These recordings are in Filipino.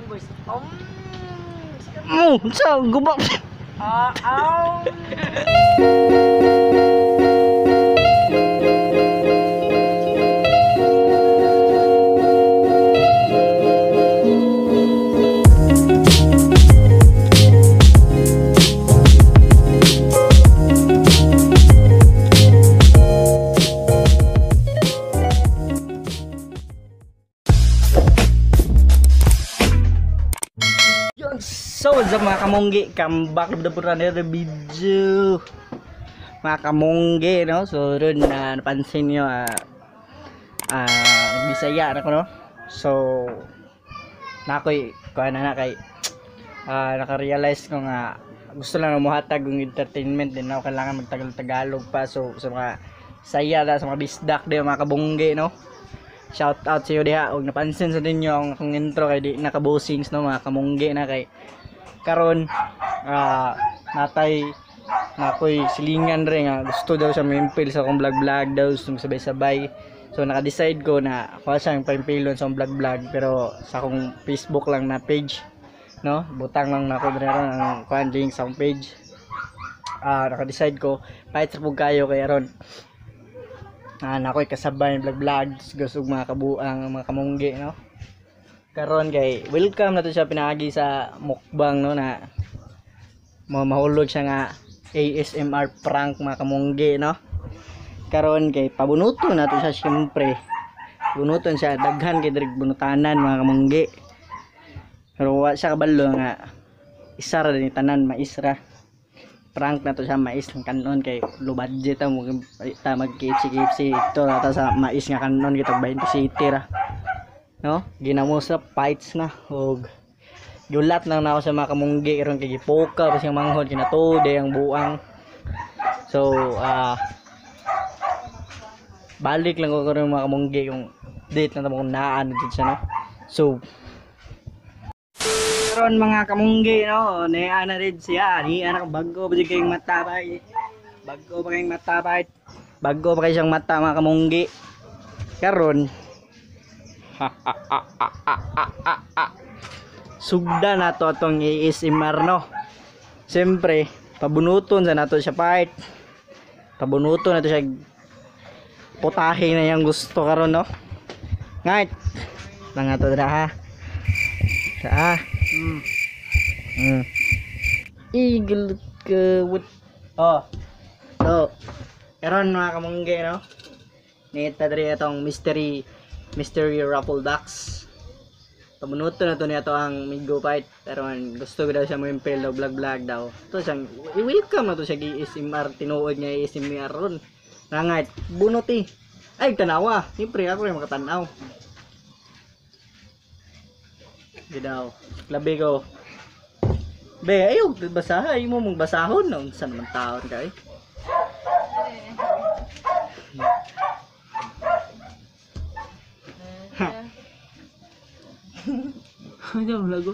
boys. So gubak. So what's up mga kamunggi, come back to another video mga kamunggi, no? So rin napansin nyo Bisaya na ko, no? So nakoy naka-realize ko nga gusto lang na muhatag ng entertainment din, no? Kailangan magtagal-tagalog pa. So sa mga saya na, sa mga bisdak din mga kabunggi, no? Shout out sa iyo diha. Og napansin sa ninyo ang akong intro kay di nakabosings, no mga kamunggi, na kay karon natay nakoy silingan rin nga gusto daw siya mimpil sa akong vlog daw, gusto sabay-sabay. So naka-decide ko na ako siyang paimpilon sa akong vlog, pero sa akong Facebook lang na page, no? Butang lang nako dira ang kuan link sa akong page. Naka-decide ko kahit sa pug kayo kay aron nakoy kasabay vlog gusto mga kabuang mga kamunggi, no? Karon kay welcome na to siya pinagi sa mukbang, no, na mahulog siya nga ASMR prank mga kamunggi, no? Karon kay pabunuton na to siya, siyempre bunuton siya, daghan kay direk bunutanan mga kamunggi, pero wa siya kabalo nga isa ra din tanan maisra prank na to siya. Mais ng kanon kay low budget mo ta mag KFC ito nata sa mais nga kanon kita 20 city ra, no? Ginamo sa fights na og gulat na ako sa mga kamunggi iron kay gipoka pa siyang manghod kinatude ang buang. So balik lang ko karon mga kamunggi yung date na tamo naan dito siya, no? So karon mga kamunggi, no, niya na rin siya ni anak bago pa kayong matabay, bago pa kayo siyang mata mga kamunggi. Karon sugda na to atong ASMR, no? Siyempre pabunuton sa nato siya fight, pabunuton na to siya putahe na yang gusto karon, no? Ngait lang ato dira ha. Eagle kawit. So karon mga kamunggi, no, nita diri atong mystery raffle ducks. Pamunuto na to niya to ang migo fight, pero gusto ko daw siya mo impel daw vlog daw to siyang i-welcome na to siya ASMR, tinuod niya ASMR ron rangait bunuti ay tanawa, siyempre ako rin makatanaw di daw labi ko be ayaw basahay mo mong basahon na unsa naman taon kay ano lago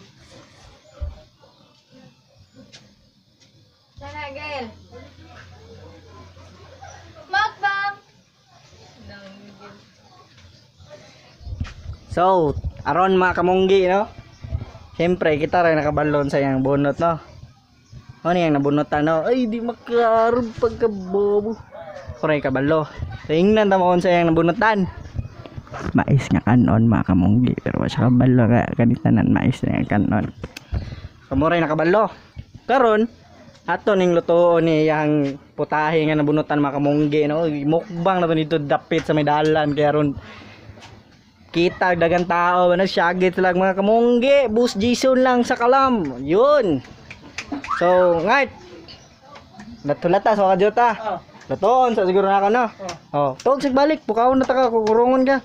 sana gel makbang. So aron mga kamunggi, no, siyempre kita rin nakabalon sa yang bunot, no? Ano yung nabunotan, no? Ay di makaroon pagkabobo kuray kabalo. Tingnan tamo sa yang nabunotan mais nga kanon mga kamunggi, pero sa kabalo nga kanitanan mais nga kanon kamuray nakabalo. Karon ato ning lutoon ni yang putahe nga nabunutan mga kamunggi, no? Mukbang na to dito dapit sa may dalan kaya ron kita dagang tao nagsiyagit lang mga kamunggi. Bus Jason lang sa kalam yun. So ngait natulata sa kadyota lutoon sa siguro na ako, no? Tawag balik pukaw na taka kukurungon ka.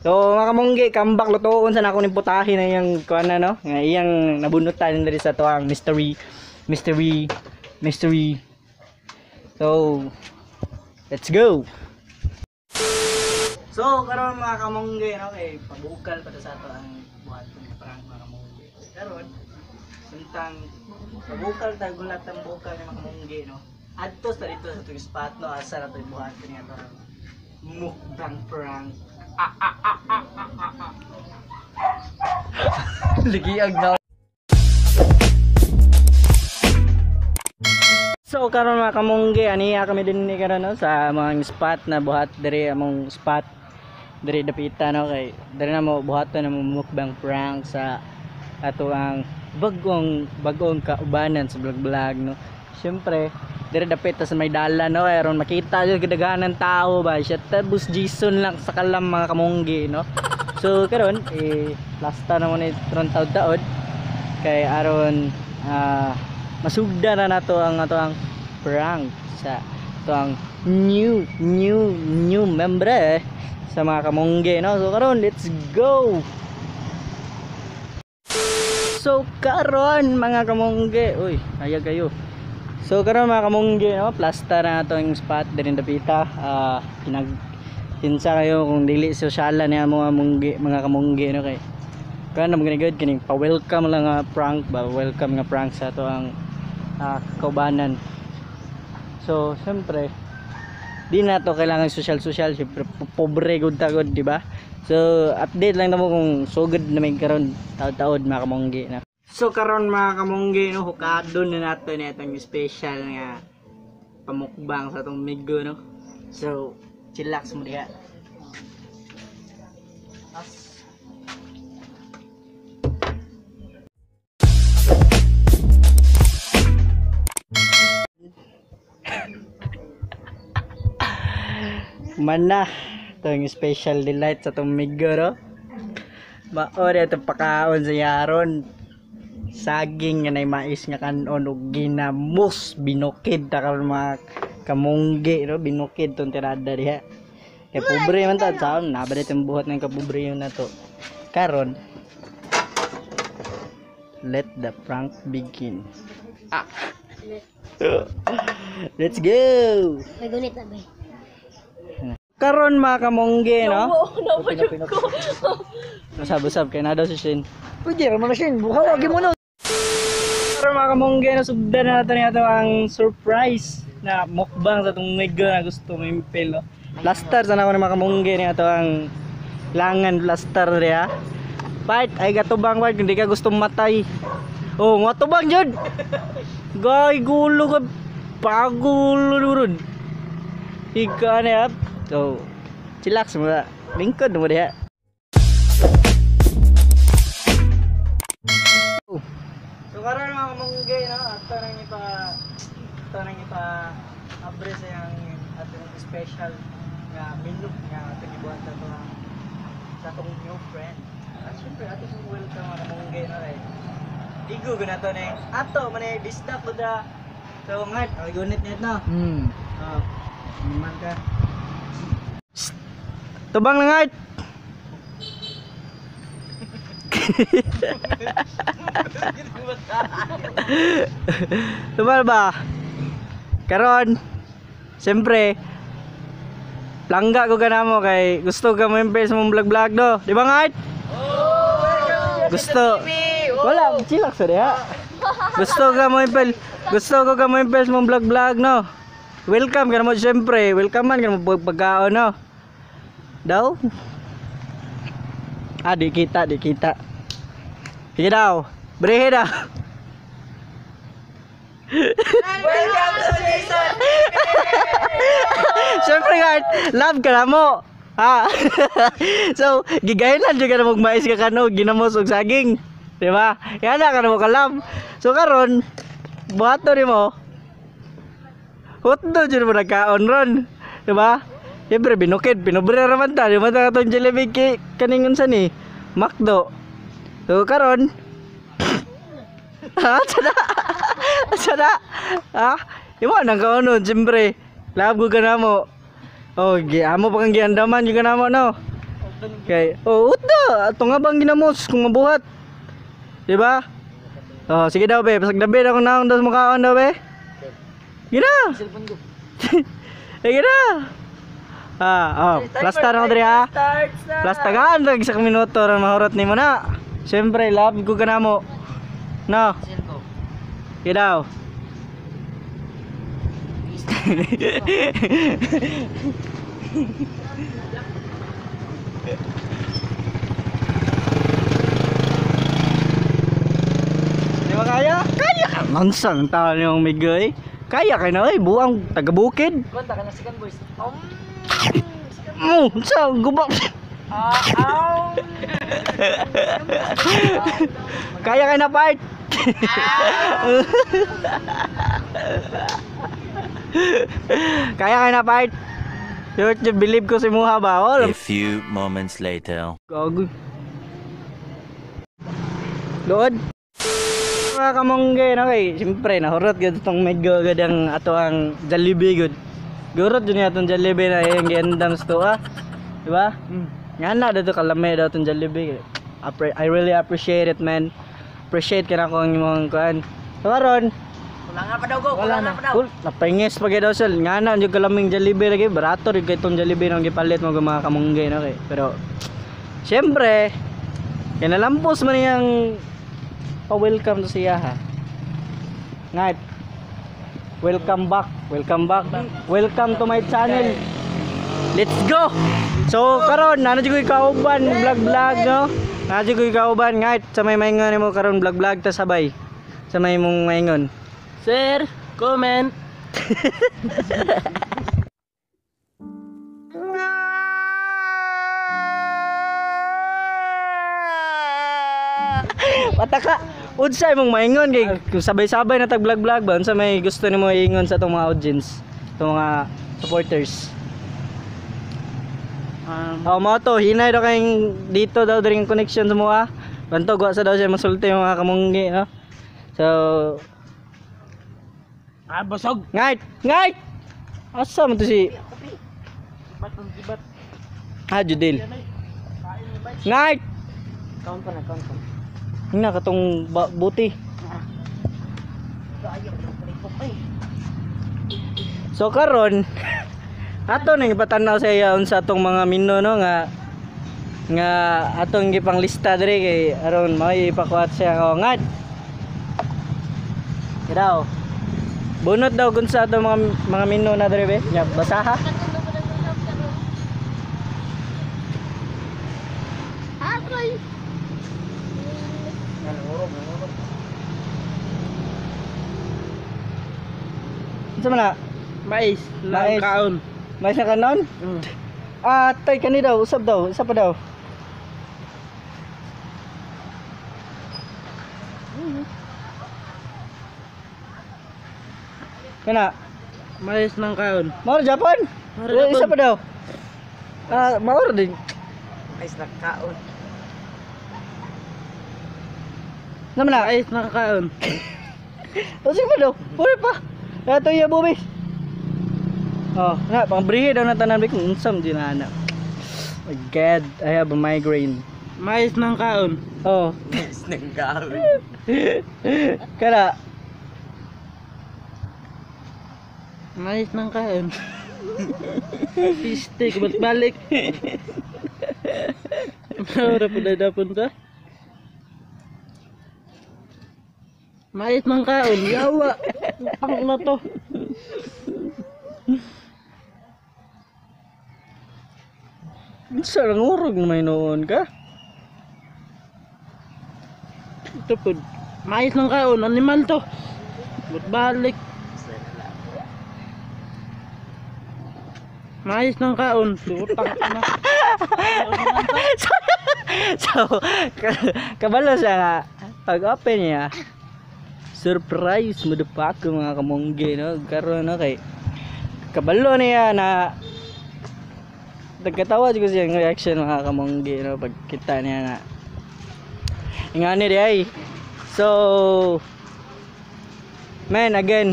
So mga kamunggi, comeback lutoon sa nako ni putahe na yung kuan na, no, nga iyang nabunutan diri sa tuang mystery. So let's go. So karon mga kamunggi, no, kay pabukal pa sa ato ang buhat ng prank mga kamunggi. Karon suntang pabukal ta gulat ang bukal ng mga kamunggi, no. Adto sa dito sa tuwing spot, no, asa na to buhat niya to mukbang prank. Ligiag na. So karon mga kamungge, aniya kami din ni karon no sa mga spot na buhat diri among spot diri dapita no kay diri na mo buhaton na mo mukbang prank sa ato ang bagong kaubanan sa vlog no. Syempre diri dapita sa may dala no aron makita jud gidaghanan tao ba siya tabus Jason lang sa kalam mga kamungge no. So karon lasta na mo ni taud-taud kay aron masugda na nato ang prank sa ito ang new member sa mga kamungge no. So karon let's go. So karon mga kamungge, uy ayag kayo. So karon mga kamungge no, plaster na nato ang spot din dapita. Kinsa kayo kung dili sosyalan niya mga kamungge no kay kana mo ganigod kining pa-welcome lang nga prank ba, welcome nga prank sa ato ang kaubanan. So siyempre di na to kailangan social siyempre pobre gud tagod di ba. So update lang namo kung sugod na may karon taud-taud mga kamungge na. So karon mga kamungge no, hukadon na nato ni atong special nga pamukbang sa atong migo no. So chillax mo diha. Mana itong special delight sa itong migoro maori itong pakaon sa yaron saging nga na mais nga kanon o ginamos binukid ta karon mga kamungge no, binukid itong tirada diha kay pobre man ta saan nabali itong buhat ng kapobre yun na to. Karon let the prank begin. Let's go. May gunit na ba? Karon mga kamungge no. Nasab-sab kay na daw si Shin. Pwede naman na Shin, bukaw wagi mo no. Karon mga kamungge no, sugdan na nato ang surprise na mukbang sa tong migo na gusto mo impel no. Plaster sana ko ng mga kamungge ni ato ang langan plaster diha. Fight ay gatubang fight hindi ka gusto matay. Oh, matubang jud. Gay gulo ka pagulo durod. Ika na yap. So, chillax mo na. Lingkod mo diha. So, karon mga kamunggay, no? Ato nang ipa abre sa yung atong special nga menu nga atong ibuhat sa atong new friend. At syempre, atong welcome mga kamunggay, no? Igo ko na to na ato, manay bisdak ko da. So, ngat, ay gunit net no? Naman ka. Tubang na ngart. Tubal ba? Karon siyempre langga ko ganamo kay gusto ka mo impel sa mong vlog do. Di ba ngart? Gusto. Wala, chillax sa diha. Gusto ko ka mo impel sa mong vlog no. Welcome ka mo siyempre. Welcome man ka mo pagkaon no. Daw? Di kita. Sige daw. Brehe daw. Welcome to Jason. Siyempre nga, love ka na mo. So, gigahilan juga na magmais ka kano, ginamos og saging. Diba? Yan na ka na mo ka-love. So, karon buhato rin mo. Hotdo dyan mo nagkaon ron. Diba? Siyempre, binukid, pinobre naman ta. Di ba ito itong Jollibee kaningon sa ni? Macdo. So, karon. Sada. Iwan ang kaunon, siyempre. Labo ka na mo. Amo pa kang giandaman yung ka na mo, no? Okay. Utdo. Ito nga bang ginamos kung mabuhat? Di ba? Sige daw, be. Pasag dabi na kung naong daw makaon daw, be. Gina. Gina. Plaster na ko diri ha. Plastagan lagi sa minuto ron mahurot nimo na. Siyempre love ko ka na mo. No. Kidaw. kaya? Kaya ka. Nansang tao yung migoy. Kaya ka na buang taga-bukid. Konta ka na second boys. Sa guba. Kaya ka na part. Kaya ka na part. You believe ko si Muha ba? Oh, A few moments later. gago. Doon. Mga kamongge no kay siyempre nahurot gud tong medyo gud ang ato ang Jollibee gud. Gurot jud niya tong Jollibee na yung giandam sa to Di ba? Nga na dito kalame daw tong Jollibee. I really appreciate it, man. Appreciate ka na kung imong kuan. So karon, Wala nga pa daw go. Wala na pa daw. napengis pa gyud daw sel. Nga na yung kalaming Jollibee lagi barato rig kay tong Jollibee nang gipalit mo mga kamongge no kay. Pero siyempre kinalampos man yang pa-welcome to siya ha. Ngat. Welcome back. Welcome back. Welcome to my channel. Let's go. So karon nana jud ko kauban vlog no. Nana jud ko kauban ngat sa may maingon mo karon vlog ta sabay. Sa may mong maingon. Sir, comment. Pataka. Unsay mong maingon kay kung sabay-sabay na tag vlog ba unsa may gusto nimo iingon sa tong mga audience, tong mga supporters. Mo to hinay daw kayong dito daw dring connection sa mga bantog wa sa daw siya masulti yung mga kamunggi no. So Busog. Ngat! Asa man to si Judil. Ngat! Count pa. Hina katong buti. So karon ato nang ipatanaw sa iya unsa atong mga mino no nga atong gipanglista diri kay aron may ipakuhat siya o ngat. Daw. Bunot daw kun sa atong mga mino na diri be. Nya basaha. Unsa man na? Mais. Mais. Kaon. May sa kanon? Tay kani daw, usab daw, isa pa daw. Kana, Mais ng kaon. maor Japon? Maor Japon. Isa pa daw. Maor din. Mais ng kaon. Naman na. Mais ng kaon. Sige pa daw. Puro pa. Ito yung bubis. Oh, na pang brihe daw na tanan bik unsam di na ana. My God, I have a migraine. Mais ng kaon. Oh, Mais ng kaon. kana Mais ng kaon. Piste, balik. Ora pa dadapon ta. Mais ng kaon. Yawa. Pang na to. Sa langurog na may noon ka? Ito po. Mais ng kaon. Animal to. Balik. Mais ng kaon. Lutang na. So, kabalo siya nga. Pag-open niya, surprise mo pa ko mga kamongge, no? Karoon, no? Kay kabalo niya na nagkatawa ko siya yung reaction mga kamongge, no? Pag kita niya na ingani di ay. So, man, again,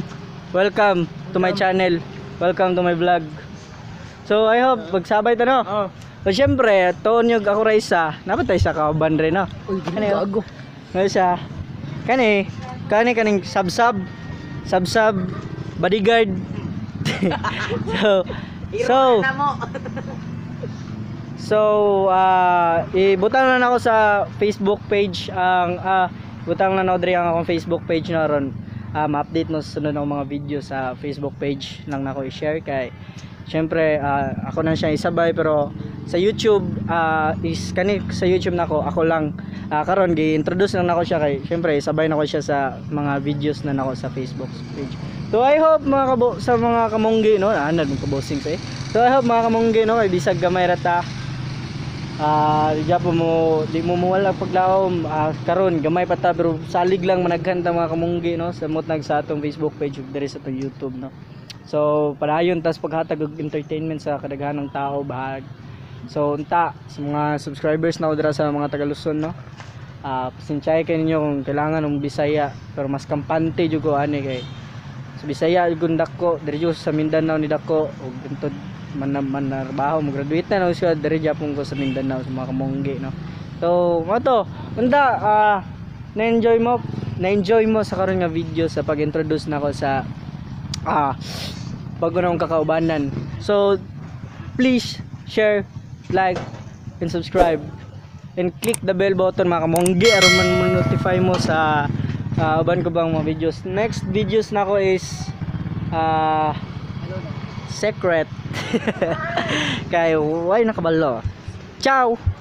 welcome to my channel. Welcome to my vlog. So, I hope magsabay ta, no? Oh. So, syempre, tuon yung ako raisa. Napatay sa kauban rin, no? Uy, gago. Ngayon siya, kaning sub bodyguard. Ibutang na ako sa Facebook page ang butang na diri ang akong Facebook page na ron. ma-update mo sa sunod ng mga video sa Facebook page lang nako i-share kay syempre ako na siya isabay pero sa YouTube is kani sa YouTube nako ako lang karon gi-introduce lang nako siya kay syempre isabay nako siya sa mga videos na nako sa Facebook page. So I hope mga sa mga kamunggi no anad mo kabosing say. So I hope mga kamunggi no kay bisag gamay rata di mo wala paglaom karon gamay pa ta pero salig lang managkanta mga kamunggi no samot nag sa atong Facebook page ug diri sa atong YouTube no. So padayon tas paghatag og entertainment sa kadaghanang tao bahag. So unta sa mga subscribers na dira sa mga taga Luzon no. Pasensyay kayo ninyo kung kailangan ng Bisaya pero mas kampante jud ko ani kay sa Bisaya jud dako diri jud sa Mindanao ni dako ug gantod manarbaho mo graduate na siya diri Japon ko sa Mindanao sa mga kamunggi no. So mo to unta na-enjoy mo sa karon nga video sa pag-introduce nako sa bago na akong kakaubanan. So please share, like and subscribe and click the bell button mga kamunggi aron man notify mo sa uban ko bang mga videos. Next videos nako is secret kay why nakabalo. Ciao.